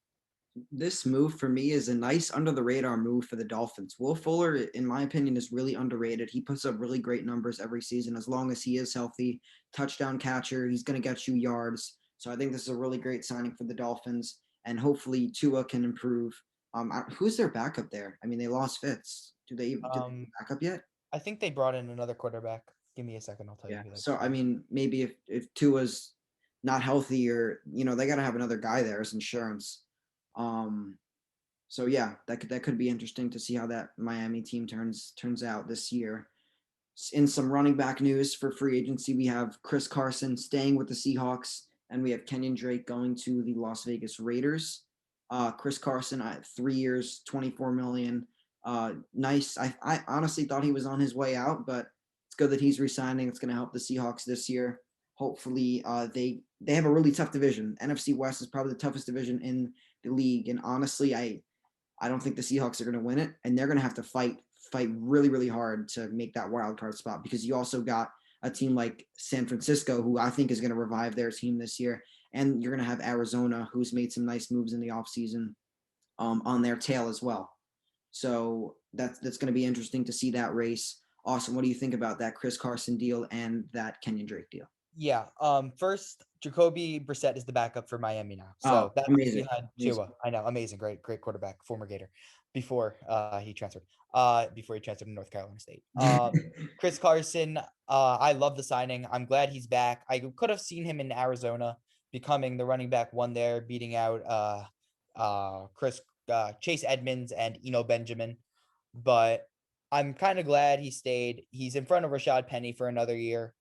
[SPEAKER 1] This move for me is a nice under the radar move for the Dolphins. Will Fuller, in my opinion, is really underrated. He puts up really great numbers every season as long as he is healthy. Touchdown catcher, he's going to get you yards. So I think this is a really great signing for the Dolphins, and hopefully Tua can improve. Who's their backup there? I mean, they lost Fitz. Do they back up yet?
[SPEAKER 2] I think they brought in another quarterback. Give me a second, I'll tell you.
[SPEAKER 1] Yeah. So I mean, maybe if Tua's not healthy, or they got to have another guy there as insurance. So yeah, that could be interesting to see how that Miami team turns out this year. In some running back news for free agency, we have Chris Carson staying with the Seahawks, and we have Kenyan Drake going to the Las Vegas Raiders. Chris Carson, 3 years, $24 million. Nice. I honestly thought he was on his way out, but it's good that he's resigning. It's going to help the Seahawks this year. Hopefully, they have a really tough division. NFC West is probably the toughest division in the league, and honestly, I don't think the Seahawks are going to win it, and they're going to have to fight really, really hard to make that wild card spot, because you also got a team like San Francisco, who I think is going to revive their team this year, And you're going to have Arizona, who's made some nice moves in the offseason, on their tail as well. So that's going to be interesting to see that race. Austin, what do you think about that Chris Carson deal and that Kenyan Drake deal?
[SPEAKER 2] Yeah. First, Jacoby Brissette is the backup for Miami now.
[SPEAKER 1] Oh,
[SPEAKER 2] So that's
[SPEAKER 1] amazing.
[SPEAKER 2] behind
[SPEAKER 1] Amazing.
[SPEAKER 2] Tua. I know, amazing, great quarterback, former Gator, before he transferred. Before he transferred to North Carolina State. Chris Carson, I love the signing. I'm glad he's back. I could have seen him in Arizona becoming the running back one there, beating out Chase Edmonds and Eno Benjamin. But I'm kind of glad he stayed. He's in front of Rashad Penny for another year.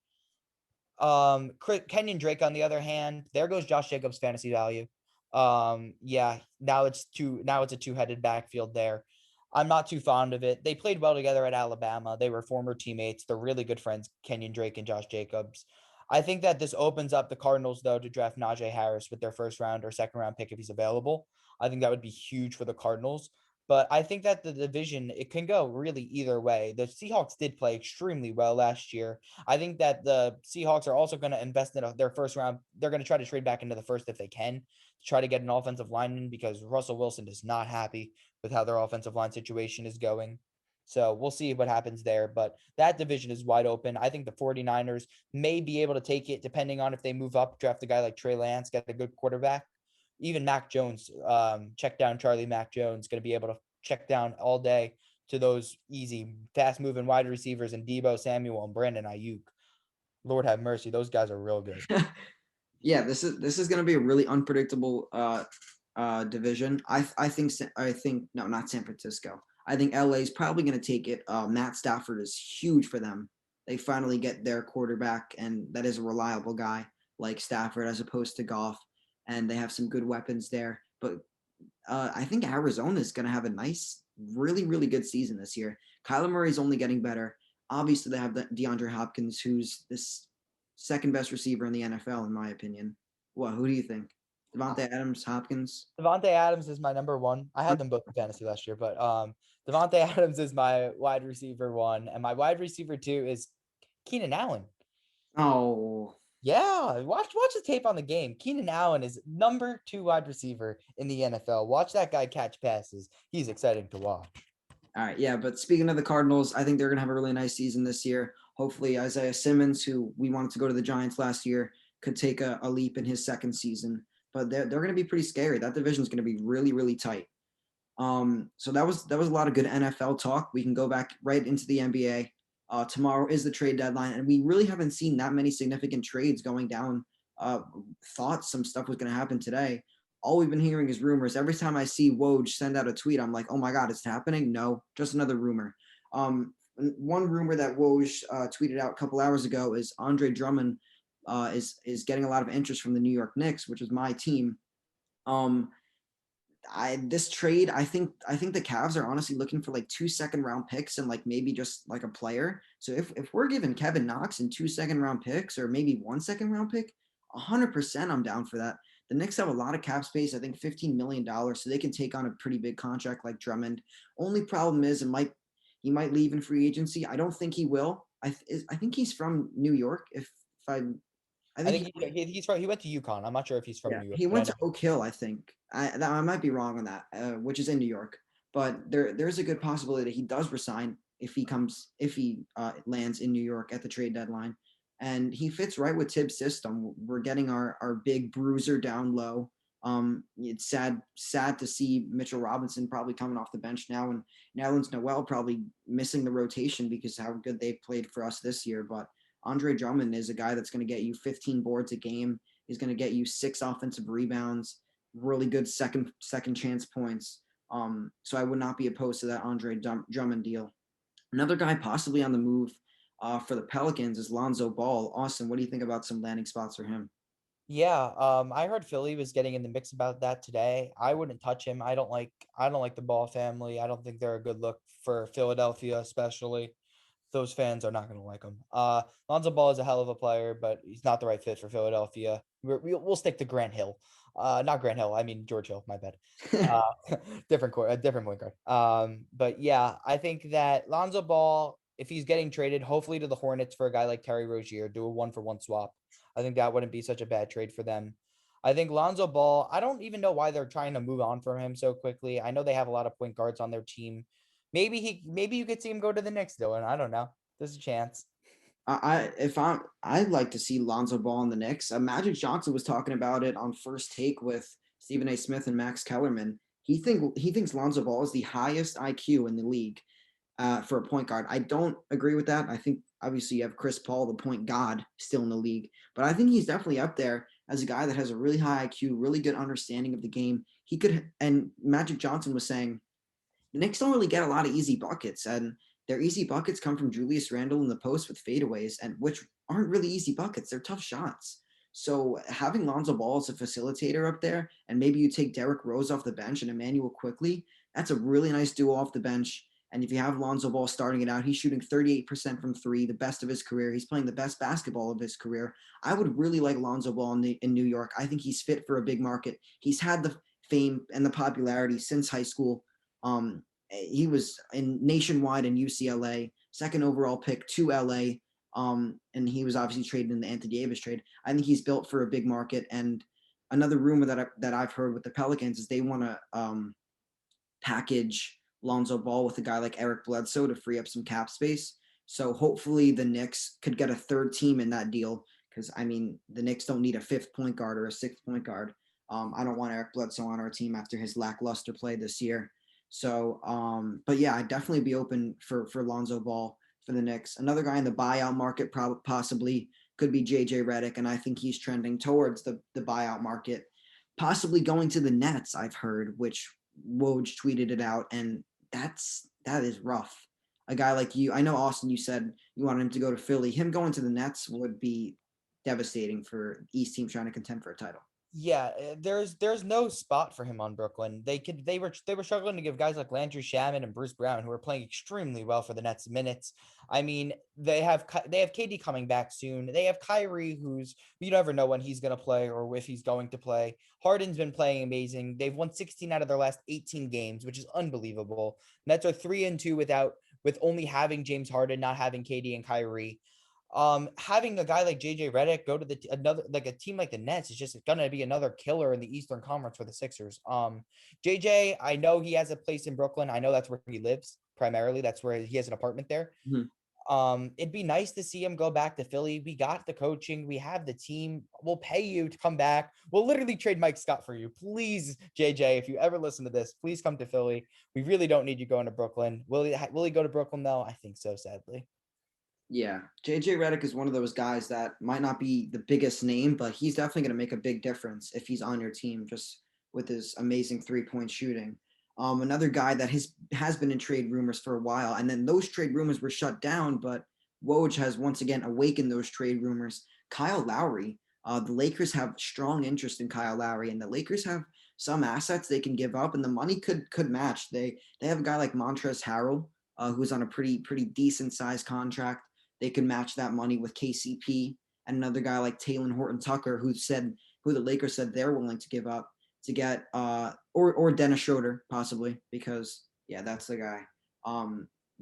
[SPEAKER 2] Kenyan Drake, on the other hand, there goes Josh Jacobs' fantasy value. Yeah, now it's a two-headed backfield there. I'm not too fond of it. They played well together at Alabama. They were former teammates. They're really good friends, Kenyan Drake and Josh Jacobs. I think that this opens up the Cardinals, though, to draft Najee Harris with their first round or second round pick if he's available. I think that would be huge for the Cardinals. But I think that the division, it can go really either way. The Seahawks did play extremely well last year. I think that the Seahawks are also going to invest in their first round. They're going to try to trade back into the first if they can to try to get an offensive lineman because Russell Wilson is not happy with how their offensive line situation is going. So we'll see what happens there. But that division is wide open. I think the 49ers may be able to take it depending on if they move up, draft a guy like Trey Lance, get a good quarterback. Even Mac Jones, check down Charlie Mac Jones, going to be able to check down all day to those easy, fast-moving wide receivers and Deebo Samuel and Brandon Ayuk. Lord have mercy, those guys are real good.
[SPEAKER 1] Yeah, this is going to be a really unpredictable division. I think no, not San Francisco. I think LA is probably going to take it. Matt Stafford is huge for them. They finally get their quarterback, and that is a reliable guy like Stafford as opposed to Goff, and they have some good weapons there. But I think Arizona is going to have a nice, really, really good season this year. Kyler Murray's only getting better. Obviously, they have DeAndre Hopkins, who's this second best receiver in the NFL, in my opinion. What? Who do you think? Devontae Adams, Hopkins?
[SPEAKER 2] Devontae Adams is my number one. I had them both in fantasy last year, but Devontae Adams is my wide receiver one, and my wide receiver two is Keenan Allen.
[SPEAKER 1] Oh,
[SPEAKER 2] yeah, watch the tape on the game. Keenan Allen is number 2 wide receiver in the NFL. Watch that guy catch passes. He's exciting to watch.
[SPEAKER 1] all right. Yeah, but speaking of the Cardinals, I think they're going to have a really nice season this year. Hopefully, Isaiah Simmons, who we wanted to go to the Giants last year, could take a leap in his second season. But they're going to be pretty scary. That division is going to be really, really tight. So that was a lot of good NFL talk. We can go back right into the NBA. Tomorrow is the trade deadline, and we really haven't seen that many significant trades going down. Thought some stuff was going to happen today. All we've been hearing is rumors. Every time I see Woj send out a tweet, I'm like, oh my God, it's happening? No, just another rumor. One rumor that Woj tweeted out a couple hours ago is Andre Drummond is getting a lot of interest from the New York Knicks, which is my team. This trade, I think the Cavs are honestly looking for like 2 second-round picks and like maybe just like a player. So if we're giving Kevin Knox and 2 second-round picks or maybe 1 second-round pick, 100% I'm down for that. The Knicks have a lot of cap space, I think $15 million, so they can take on a pretty big contract like Drummond. Only problem is he might leave in free agency. I don't think he will. I think he's from New York. I think
[SPEAKER 2] he's from. He went to UConn. I'm not sure if he's from New York.
[SPEAKER 1] he went to Oak Hill, I think. I might be wrong on that, which is in New York. But there's a good possibility that he does resign if he lands in New York at the trade deadline. And he fits right with Tibbs' system. We're getting our big bruiser down low. It's sad to see Mitchell Robinson probably coming off the bench now, and Nerlens Noel probably missing the rotation because how good they've played for us this year. But Andre Drummond is a guy that's going to get you 15 boards a game. He's going to get you 6 offensive rebounds, really good second chance points. So I would not be opposed to that Andre Drummond deal. Another guy possibly on the move for the Pelicans is Lonzo Ball. Austin, what do you think about some landing spots for him?
[SPEAKER 2] Yeah, I heard Philly was getting in the mix about that today. I wouldn't touch him. I don't like the Ball family. I don't think they're a good look for Philadelphia, especially. Those fans are not going to like him. Lonzo Ball is a hell of a player, but he's not the right fit for Philadelphia. We'll stick to Grant Hill. Not Grant Hill. I mean George Hill. My bad. Different point guard. But yeah, I think that Lonzo Ball, if he's getting traded, hopefully to the Hornets for a guy like Terry Rozier, do a 1-for-1 swap. I think that wouldn't be such a bad trade for them. I think Lonzo Ball, I don't even know why they're trying to move on from him so quickly. I know they have a lot of point guards on their team. Maybe you could see him go to the Knicks, Dylan. I don't know. There's a chance.
[SPEAKER 1] I'd like to see Lonzo Ball in the Knicks. Magic Johnson was talking about it on First Take with Stephen A. Smith and Max Kellerman. He thinks Lonzo Ball is the highest IQ in the league for a point guard. I don't agree with that. I think obviously you have Chris Paul, the point god, still in the league, but I think he's definitely up there as a guy that has a really high IQ, really good understanding of the game. He could, and Magic Johnson was saying the Knicks don't really get a lot of easy buckets, and their easy buckets come from Julius Randle in the post with fadeaways, and which aren't really easy buckets. They're tough shots. So having Lonzo Ball as a facilitator up there, and maybe you take Derrick Rose off the bench and Emmanuel quickly, that's a really nice duo off the bench. And if you have Lonzo Ball starting it out, he's shooting 38% from three, the best of his career. He's playing the best basketball of his career. I would really like Lonzo Ball in New York. I think he's fit for a big market. He's had the fame and the popularity since high school. He was in nationwide in UCLA, second overall pick to LA. And he was obviously traded in the Anthony Davis trade. I think he's built for a big market. And another rumor that I've heard with the Pelicans is they want to package Lonzo Ball with a guy like Eric Bledsoe to free up some cap space. So hopefully the Knicks could get a third team in that deal, because I mean the Knicks don't need a fifth point guard or a sixth point guard. I don't want Eric Bledsoe on our team after his lackluster play this year. So, but yeah, I'd definitely be open for Lonzo Ball for the Knicks. Another guy in the buyout market possibly could be JJ Redick, and I think he's trending towards the buyout market, possibly going to the Nets. I've heard, which Woj tweeted it out, and that is rough. A guy like you, I know Austin, you said you wanted him to go to Philly. Him going to the Nets would be devastating for East team trying to contend for a title.
[SPEAKER 2] Yeah, there's no spot for him on Brooklyn. They were struggling to give guys like Landry Shamet and Bruce Brown, who are playing extremely well for the Nets, minutes. I mean, they have KD coming back soon. They have Kyrie, who's you never know when he's gonna play or if he's going to play. Harden's been playing amazing. They've won 16 out of their last 18 games, which is unbelievable. Nets are 3-2 with only having James Harden, not having KD and Kyrie. Having a guy like JJ Redick go to another like a team like the Nets is just gonna be another killer in the Eastern Conference for the Sixers. JJ, I know he has a place in Brooklyn. I know that's where he lives primarily. That's where he has an apartment there.
[SPEAKER 1] Mm-hmm.
[SPEAKER 2] It'd be nice to see him go back to Philly. We got the coaching, we have the team. We'll pay you to come back. We'll literally trade Mike Scott for you. Please, JJ, if you ever listen to this, please come to Philly. We really don't need you going to Brooklyn. Will he go to Brooklyn though? I think so, sadly.
[SPEAKER 1] Yeah, JJ Redick is one of those guys that might not be the biggest name, but he's definitely going to make a big difference if he's on your team, just with his amazing 3-point shooting. Another guy that has been in trade rumors for a while, and then those trade rumors were shut down, but Woj has once again awakened those trade rumors. Kyle Lowry. The Lakers have strong interest in Kyle Lowry, and the Lakers have some assets they can give up, and the money could match. They have a guy like Montrezl Harrell, who's on a pretty decent sized contract. They could match that money with KCP and another guy like Talen Horton-Tucker, who the Lakers said they're willing to give up to get or Dennis Schroeder possibly, because yeah, that's the guy.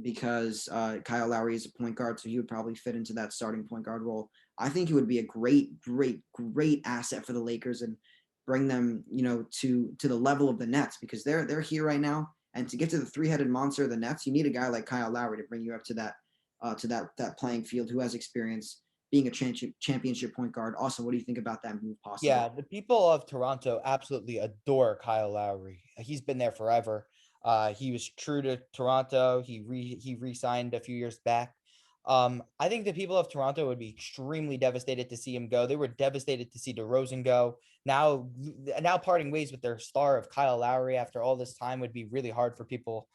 [SPEAKER 1] Because Kyle Lowry is a point guard, so he would probably fit into that starting point guard role. I think he would be a great asset for the Lakers and bring them, to the level of the Nets, because they're here right now. And to get to the three-headed monster of the Nets, you need a guy like Kyle Lowry to bring you up to that playing field, who has experience being a championship point guard. Also, what do you think about that move possible?
[SPEAKER 2] Yeah, the people of Toronto absolutely adore Kyle Lowry. He's been there forever. He was true to Toronto. He re-signed a few years back. I think the people of Toronto would be extremely devastated to see him go. They were devastated to see DeRozan go. Now parting ways with their star of Kyle Lowry after all this time would be really hard for people.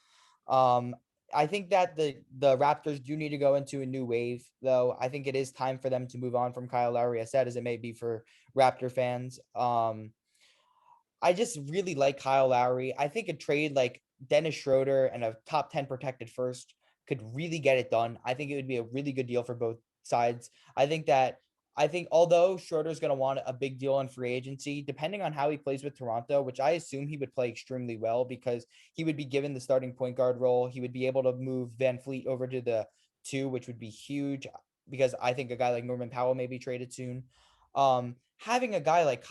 [SPEAKER 2] I think that the Raptors do need to go into a new wave, though. I think it is time for them to move on from Kyle Lowry, as sad as it may be for Raptor fans. I just really like Kyle Lowry. I think a trade like Dennis Schroeder and a top 10 protected first could really get it done. I think it would be a really good deal for both sides. I think although Schroeder's going to want a big deal on free agency, depending on how he plays with Toronto, which I assume he would play extremely well because he would be given the starting point guard role. He would be able to move Van Fleet over to the 2, which would be huge because I think a guy like Norman Powell may be traded soon. Having a guy like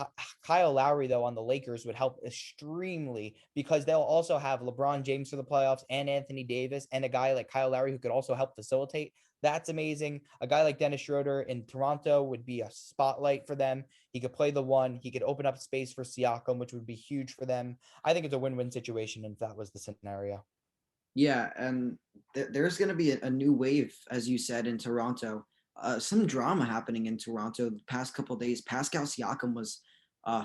[SPEAKER 2] Kyle Lowry, though, on the Lakers would help extremely because they'll also have LeBron James for the playoffs and Anthony Davis and a guy like Kyle Lowry who could also help facilitate. That's amazing. A guy like Dennis Schroeder in Toronto would be a spotlight for them. He could play the one. He could open up space for Siakam, which would be huge for them. I think it's a win-win situation if that was the scenario.
[SPEAKER 1] Yeah, and there's going to be a new wave, as you said, in Toronto. Some drama happening in Toronto the past couple of days. Pascal Siakam was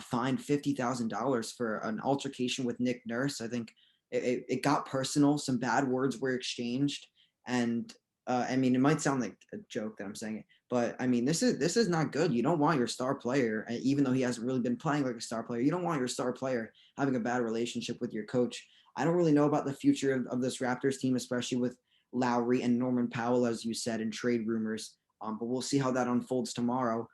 [SPEAKER 1] fined $50,000 for an altercation with Nick Nurse. I think it got personal. Some bad words were exchanged, and I mean, it might sound like a joke that I'm saying it, but I mean, this is not good. You don't want your star player, even though he hasn't really been playing like a star player. You don't want your star player having a bad relationship with your coach. I don't really know about the future of this Raptors team, especially with Lowry and Norman Powell, as you said, in trade rumors. But we'll see how that unfolds tomorrow.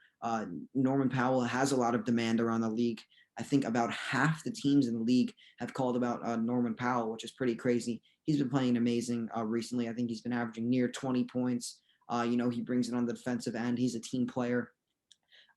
[SPEAKER 1] Norman Powell has a lot of demand around the league. I think about half the teams in the league have called about Norman Powell, which is pretty crazy. He's been playing amazing recently. I think he's been averaging near 20 points. He brings it on the defensive end. He's a team player.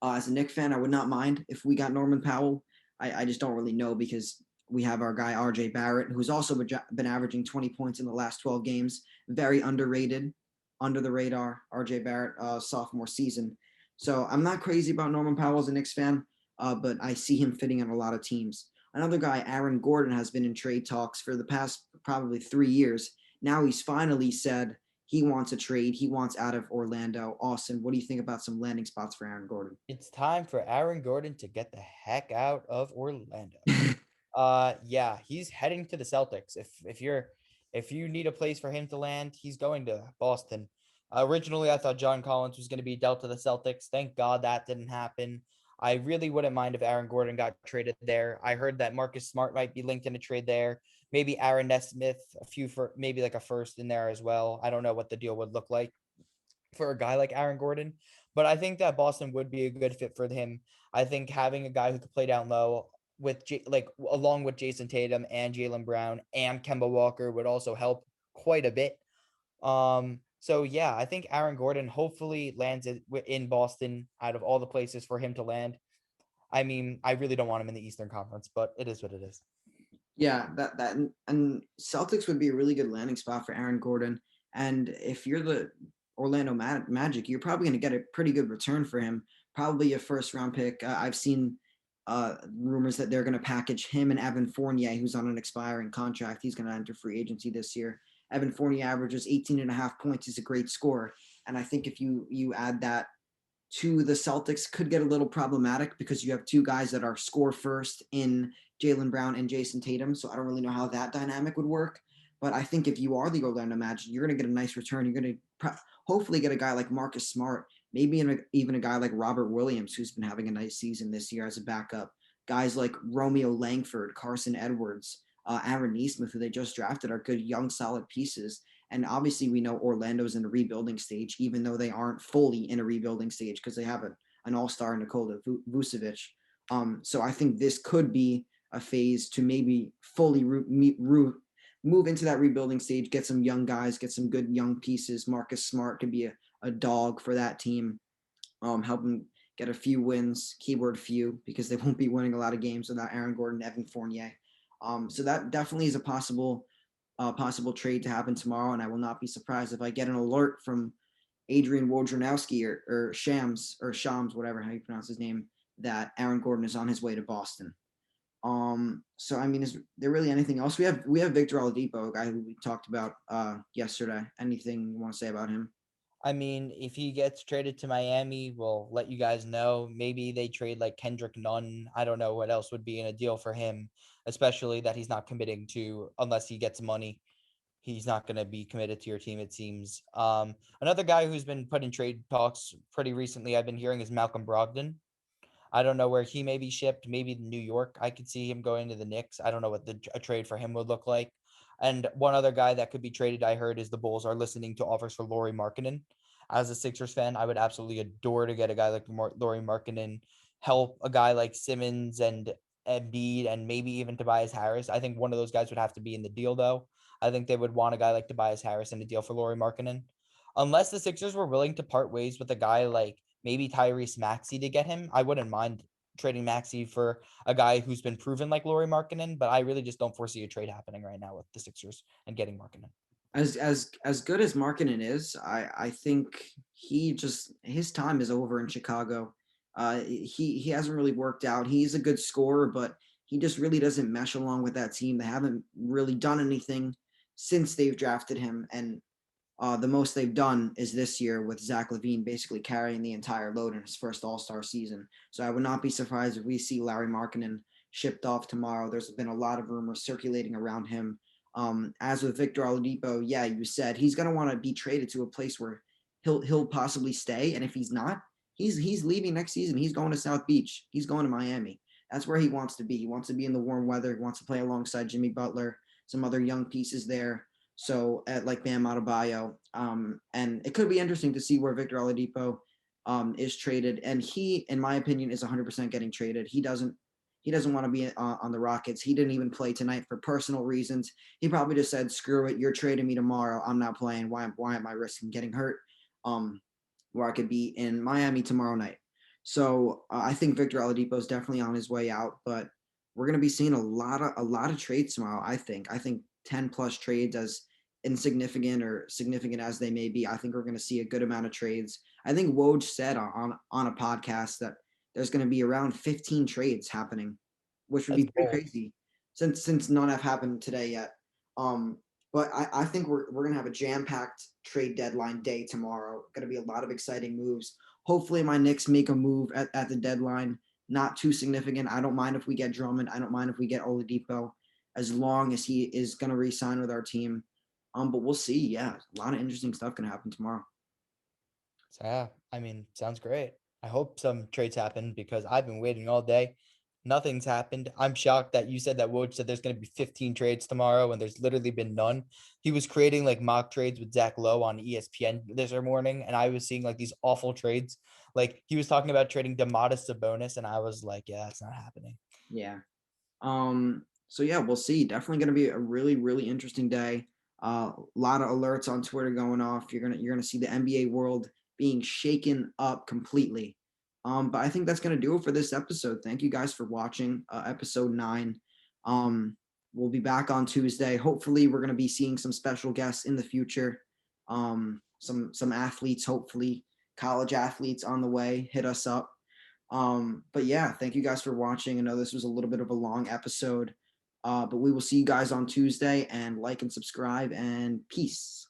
[SPEAKER 1] As a Knicks fan, I would not mind if we got Norman Powell. I just don't really know because we have our guy RJ Barrett, who's also been averaging 20 points in the last 12 games. Very underrated, under the radar. RJ Barrett, sophomore season. So I'm not crazy about Norman Powell as a Knicks fan, but I see him fitting on a lot of teams. Another guy, Aaron Gordon, has been in trade talks for the past probably 3 years. Now he's finally said he wants a trade. He wants out of Orlando. Austin, what do you think about some landing spots for Aaron Gordon?
[SPEAKER 2] It's time for Aaron Gordon to get the heck out of Orlando. Yeah, he's heading to the Celtics. If you need a place for him to land, he's going to Boston. Originally, I thought John Collins was going to be dealt to the Celtics. Thank God that didn't happen. I really wouldn't mind if Aaron Gordon got traded there. I heard that Marcus Smart might be linked in a trade there. Maybe Aaron Nesmith, a few for maybe like a first in there as well. I don't know what the deal would look like for a guy like Aaron Gordon, but I think that Boston would be a good fit for him. I think having a guy who could play down low with along with Jason Tatum and Jaylen Brown and Kemba Walker would also help quite a bit. So yeah, I think Aaron Gordon hopefully lands in Boston out of all the places for him to land. I mean, I really don't want him in the Eastern Conference, but it is what it is.
[SPEAKER 1] Yeah, that and Celtics would be a really good landing spot for Aaron Gordon. And if you're the Orlando Magic, you're probably going to get a pretty good return for him. Probably a first round pick. I've seen rumors that they're going to package him and Evan Fournier, who's on an expiring contract. He's going to enter free agency this year. Evan Fournier averages 18 and a half points. He's a great scorer. And I think if you add that to the Celtics, could get a little problematic because you have two guys that are score first in Jaylen Brown and Jason Tatum. So I don't really know how that dynamic would work. But I think if you are the Orlando Magic, you're going to get a nice return. You're going to hopefully get a guy like Marcus Smart, maybe even a guy like Robert Williams, who's been having a nice season this year as a backup. Guys like Romeo Langford, Carson Edwards, Aaron Nesmith, who they just drafted, are good, young, solid pieces. And obviously, we know Orlando's in a rebuilding stage, even though they aren't fully in a rebuilding stage because they have an all-star Nikola Vucevic. So I think this could be a phase to maybe fully move into that rebuilding stage, get some young guys, get some good young pieces. Marcus Smart could be a dog for that team, help them get a few wins, keyword few, because they won't be winning a lot of games without Aaron Gordon, Evan Fournier. So that definitely is a possible trade to happen tomorrow, and I will not be surprised if I get an alert from Adrian Wojnarowski or Shams, whatever how you pronounce his name, that Aaron Gordon is on his way to Boston. So I mean, is there really anything else? We have Victor Oladipo, a guy who we talked about yesterday. Anything you want to say about him?
[SPEAKER 2] I mean, if he gets traded to Miami, we'll let you guys know. Maybe they trade like Kendrick Nunn. I don't know what else would be in a deal for him, especially that he's not committing to unless he gets money. He's not going to be committed to your team, it seems. Another guy who's been put in trade talks pretty recently, I've been hearing, is Malcolm Brogdon. I don't know where he may be shipped. Maybe New York. I could see him going to the Knicks. I don't know what a trade for him would look like. And one other guy that could be traded, I heard, is the Bulls are listening to offers for Lauri Markkanen. As a Sixers fan, I would absolutely adore to get a guy like Lauri Markkanen, help a guy like Simmons and Embiid, and maybe even Tobias Harris. I think one of those guys would have to be in the deal, though. I think they would want a guy like Tobias Harris in the deal for Lauri Markkanen. Unless the Sixers were willing to part ways with a guy like maybe Tyrese Maxey to get him. I wouldn't mind trading Maxey for a guy who's been proven like Lowry Markkanen, but I really just don't foresee a trade happening right now with the Sixers and getting Markkanen.
[SPEAKER 1] As good as Markkanen is, I think his time is over in Chicago. He hasn't really worked out. He's a good scorer, but he just really doesn't mesh along with that team. They haven't really done anything since they've drafted him, and the most they've done is this year with Zach LaVine basically carrying the entire load in his first All-Star season. So I would not be surprised if we see Larry Markkanen shipped off tomorrow. There's been a lot of rumors circulating around him. As with Victor Oladipo, yeah, you said he's going to want to be traded to a place where he'll possibly stay, and if he's not, he's leaving next season. He's going to South Beach. He's going to Miami. That's where he wants to be. He wants to be in the warm weather. He wants to play alongside Jimmy Butler, some other young pieces there. So like Bam Adebayo, and it could be interesting to see where Victor Oladipo is traded. And he, in my opinion, is 100% getting traded. He doesn't want to be on the Rockets. He didn't even play tonight for personal reasons. He probably just said, "Screw it, you're trading me tomorrow. I'm not playing. Why am I risking getting hurt? Where I could be in Miami tomorrow night." So I think Victor Oladipo is definitely on his way out, but we're going to be seeing a lot of trades tomorrow. I think 10 plus trades, as insignificant or significant as they may be. I think we're going to see a good amount of trades. I think Woj said on a podcast that there's going to be around 15 trades happening, which would be pretty crazy since none have happened today yet. But I think we're going to have a jam-packed trade deadline day tomorrow. Going to be a lot of exciting moves. Hopefully my Knicks make a move at the deadline. Not too significant. I don't mind if we get Drummond. I don't mind if we get Oladipo, as long as he is going to re-sign with our team. But we'll see. Yeah, a lot of interesting stuff going to happen tomorrow.
[SPEAKER 2] So, yeah, I mean, sounds great. I hope some trades happen because I've been waiting all day. Nothing's happened. I'm shocked that you said that Woj said there's going to be 15 trades tomorrow and there's literally been none. He was creating like mock trades with Zach Lowe on ESPN this morning, and I was seeing like these awful trades. Like he was talking about trading Domantas Sabonis, and I was like, yeah, it's not happening.
[SPEAKER 1] Yeah. So yeah, we'll see. Definitely going to be a really, really interesting day. A lot of alerts on Twitter going off. You're gonna see the NBA world being shaken up completely. But I think that's gonna do it for this episode. Thank you guys for watching episode 9. We'll be back on Tuesday. Hopefully, we're gonna be seeing some special guests in the future. Some athletes, hopefully college athletes on the way. Hit us up. But yeah, thank you guys for watching. I know this was a little bit of a long episode, but we will see you guys on Tuesday, and like and subscribe, and peace.